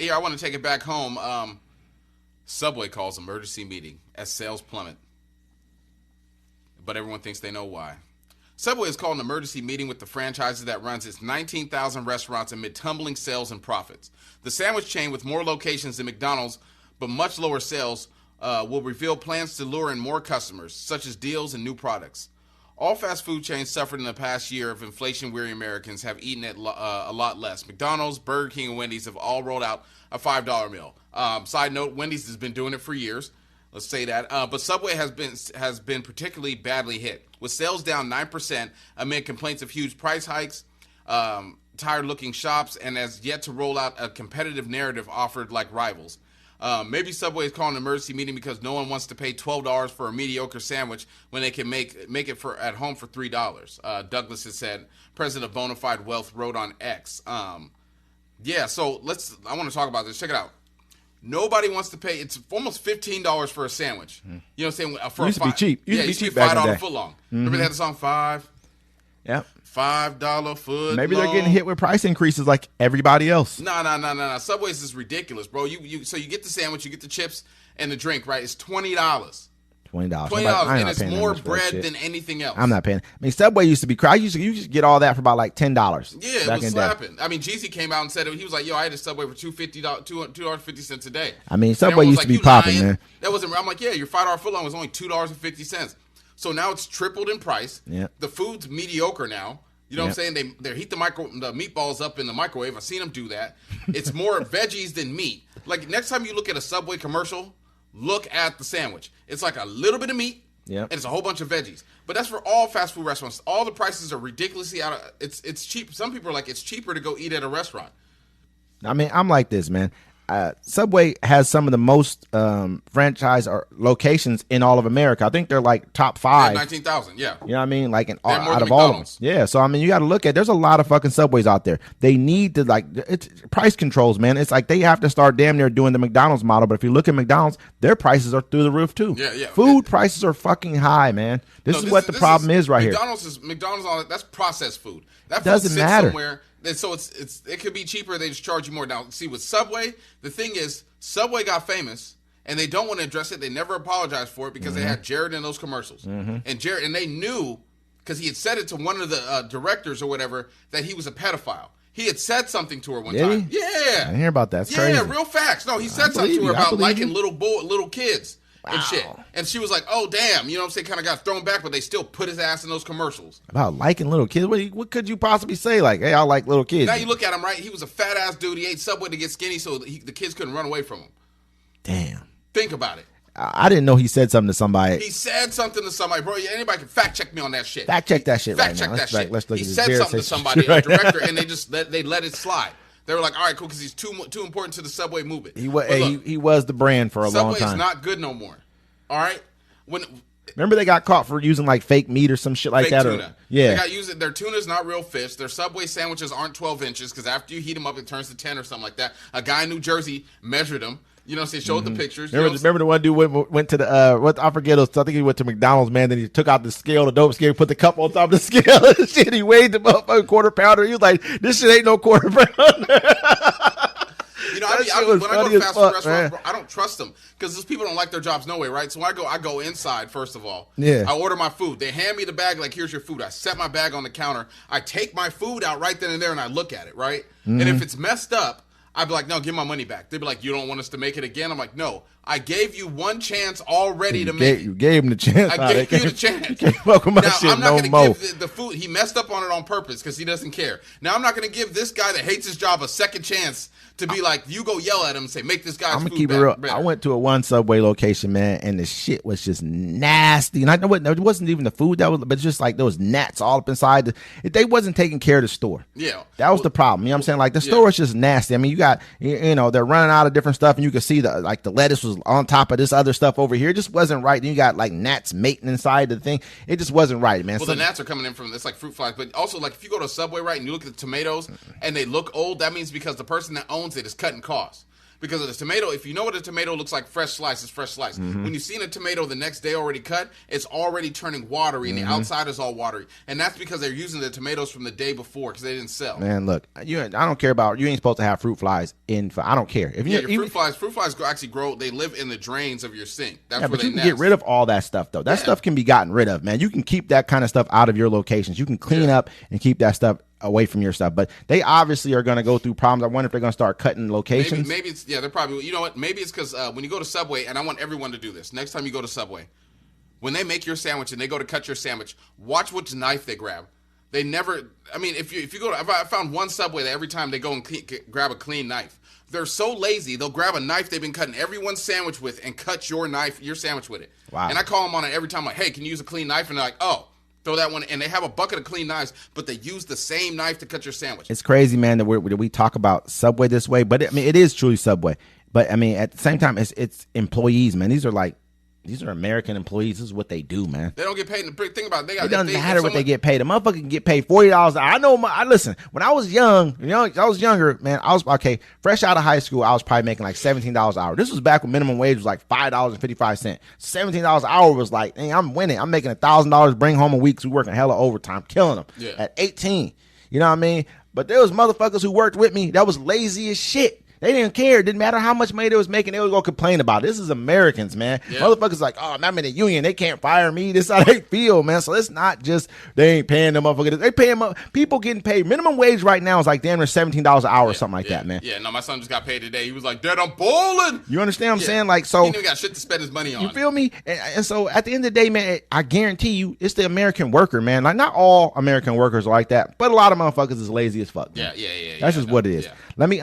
Here, I want to take it back home. Subway calls emergency meeting as sales plummet. But everyone thinks they know why. Subway has called an emergency meeting with the franchise that runs its 19,000 restaurants amid tumbling sales and profits. The sandwich chain, with more locations than McDonald's but much lower sales, will reveal plans to lure in more customers, such as deals and new products. All fast food chains suffered in the past year of inflation-weary Americans have eaten at a lot less. McDonald's, Burger King, and Wendy's have all rolled out a $5 meal. Side note, Wendy's has been doing it for years. Let's say that. But Subway has been particularly badly hit, with sales down 9% amid complaints of huge price hikes, tired-looking shops, and has yet to roll out a competitive narrative offered like rivals. Maybe Subway is calling an emergency meeting because no one wants to pay $12 for a mediocre sandwich when they can make it for at home for $3. Douglas has said, president of Bonafide Wealth, wrote on X. Yeah, so I want to talk about this. Check it out. Nobody wants to pay. It's almost $15 for a sandwich. You know what I'm saying? For used to be cheap. Used to be $5 foot long. Remember they had the song $5? Yep. $5 foot. Maybe they're getting hit with price increases like everybody else. No. Subway's is ridiculous, bro. So you get the sandwich, you get the chips and the drink, right? It's $20. $20, and it's more bread than anything else. I'm not paying. I mean, Subway used to be. You used to get all that for about like $10. Yeah, it was slapping. I mean, Jeezy came out and said he was like, "Yo, I had a Subway for $2.50 a day." I mean, Subway used to be popping, man. That wasn't. I'm like, yeah, your $5 footlong was only $2.50. So now it's tripled in price. Yeah. The food's mediocre now. You know what I'm saying? They heat the meatballs up in the microwave. I've seen them do that. It's more veggies than meat. Like next time you look at a Subway commercial, look at the sandwich. It's like a little bit of meat, and it's a whole bunch of veggies. But that's for all fast food restaurants. All the prices are ridiculously out of. It's cheap. Some people are like, it's cheaper to go eat at a restaurant. I mean, I'm like this, man. Subway has some of the most franchise or locations in all of America. I think they're like top 5. 19,000, yeah. You know what I mean? Like out of all of them. Yeah, so I mean, you got to look at. There's a lot of fucking Subways out there. They need to it's price controls, man. It's like they have to start damn near doing the McDonald's model. But if you look at McDonald's, their prices are through the roof too. Yeah. Food prices are fucking high, man. This is what the problem is right here. McDonald's. That's processed food. That doesn't matter. Somewhere. And so it could be cheaper. They just charge you more. Now, see, with Subway, the thing is, Subway got famous, and they don't want to address it. They never apologized for it because they had Jared in those commercials. And they knew, because he had said it to one of the directors or whatever, that he was a pedophile. He had said something to her one time. Yeah. I didn't hear about that. That's crazy. Yeah, real facts. No, he said something to her about liking little kids. Wow. And shit. And she was like, oh, damn. You know what I'm saying? Kind of got thrown back, but they still put his ass in those commercials. About liking little kids? What could you possibly say? Like, hey, I like little kids. Now you look at him, right? He was a fat-ass dude. He ate Subway to get skinny so the kids couldn't run away from him. Damn. Think about it. I didn't know he said something to somebody. He said something to somebody. Bro, anybody can fact-check me on that shit. Fact-check that shit fact-check right now. That shit. Let's look he at this. said something to somebody, right a director, and they just let it slide. They were like, all right, cool, because he's too important to the Subway movement. He was the brand for a long time. Subway's not good no more. All right? Remember they got caught for using like fake meat or some shit like that? Tuna. Yeah. They got using their tuna's not real fish. Their Subway sandwiches aren't 12 inches because after you heat them up, it turns to 10 or something like that. A guy in New Jersey measured them. You know, so he showed the pictures. Remember the one dude went to the I forget. I think he went to McDonald's, man. Then he took out the scale, the dope scale, put the cup on top of the scale. And shit, he weighed the motherfucking quarter pounder. He was like, "This shit ain't no quarter pounder." You know, when I go to fast food restaurants, bro, I don't trust them because those people don't like their jobs no way, right? So when I go inside, first of all. Yeah. I order my food. They hand me the bag like, here's your food. I set my bag on the counter. I take my food out right then and there, and I look at it, right? And if it's messed up, I'd be like, no, give my money back. They'd be like, you don't want us to make it again? I'm like, no. I gave you one chance already to make it. You gave him the chance. I gave you the chance. You can't fuck with my shit I'm not no going to give the food. He messed up on it on purpose because he doesn't care. Now I'm not going to give this guy that hates his job a second chance to be like, you go yell at him and say, make this guy's I'm gonna food keep it real. better. I went to a Subway location, man, and the shit was just nasty. And I know it wasn't even the food that was, but just like there was gnats all up inside. They wasn't taking care of the store. Yeah, that was the problem. You know what I'm saying? Like the store was just nasty. I mean, you got they're running out of different stuff, and you can see the lettuce was on top of this other stuff over here. It just wasn't right. Then you got like gnats mating inside the thing. It just wasn't right, man. Well, the gnats are coming in from it's like fruit flies, but also like if you go to a Subway, right, and you look at the tomatoes and they look old, that means because the person that owns it is cutting costs. Because of the tomato, if you know what a tomato looks like, fresh slice, it's fresh slice. When you've seen a tomato the next day already cut, it's already turning watery, and the outside is all watery. And that's because they're using the tomatoes from the day before because they didn't sell. Man, look, I don't care about, you ain't supposed to have fruit flies I don't care. If your fruit flies actually grow, they live in the drains of your sink. That's where but they you can nest. get rid of all that stuff, though. That stuff can be gotten rid of, man. You can keep that kind of stuff out of your locations. You can clean up and keep that stuff away from your stuff. But they obviously are going to go through problems. I wonder if they're going to start cutting locations. Maybe it's, they're probably, you know what? Maybe it's because when you go to Subway, and I want everyone to do this, next time you go to Subway, when they make your sandwich and they go to cut your sandwich, watch which knife they grab. They never, I mean, if you go to, I found one Subway that every time they go and grab a clean knife. They're so lazy, they'll grab a knife they've been cutting everyone's sandwich with and cut your sandwich with it. Wow. And I call them on it every time, like, hey, can you use a clean knife? And they're like, oh, throw that one. And they have a bucket of clean knives, but they use the same knife to cut your sandwich. It's crazy, man, that we talk about Subway this way, but it is truly Subway. But I mean, at the same time, it's employees, man. These are American employees. This is what they do, man. They don't get paid. Think about it. It doesn't matter what they get paid. A motherfucker can get paid $40 an hour. I listen, when I was younger, man, fresh out of high school, I was probably making like $17 an hour. This was back when minimum wage was like $5.55. $17 an hour was like, dang, I'm winning. I'm making $1,000, bring home a week, so we working hella overtime, killing them at 18. You know what I mean? But there was motherfuckers who worked with me that was lazy as shit. They didn't care. It didn't matter how much money they was making. They would go complain about it. This is Americans, man. Yeah. Motherfuckers like, oh, I'm in the union. They can't fire me. This is how they feel, man. So it's not just they ain't paying them motherfuckers. They paying people getting paid. Minimum wage right now is like damn near $17 an hour or something like that, man. Yeah, no, my son just got paid today. He was like, Dad, I'm balling. You understand what I'm saying? Like, so. He ain't got shit to spend his money on. You feel me? And so at the end of the day, man, I guarantee you, it's the American worker, man. Like, not all American workers are like that, but a lot of motherfuckers is lazy as fuck. Man. Yeah. That's just what it is. Yeah. Let me,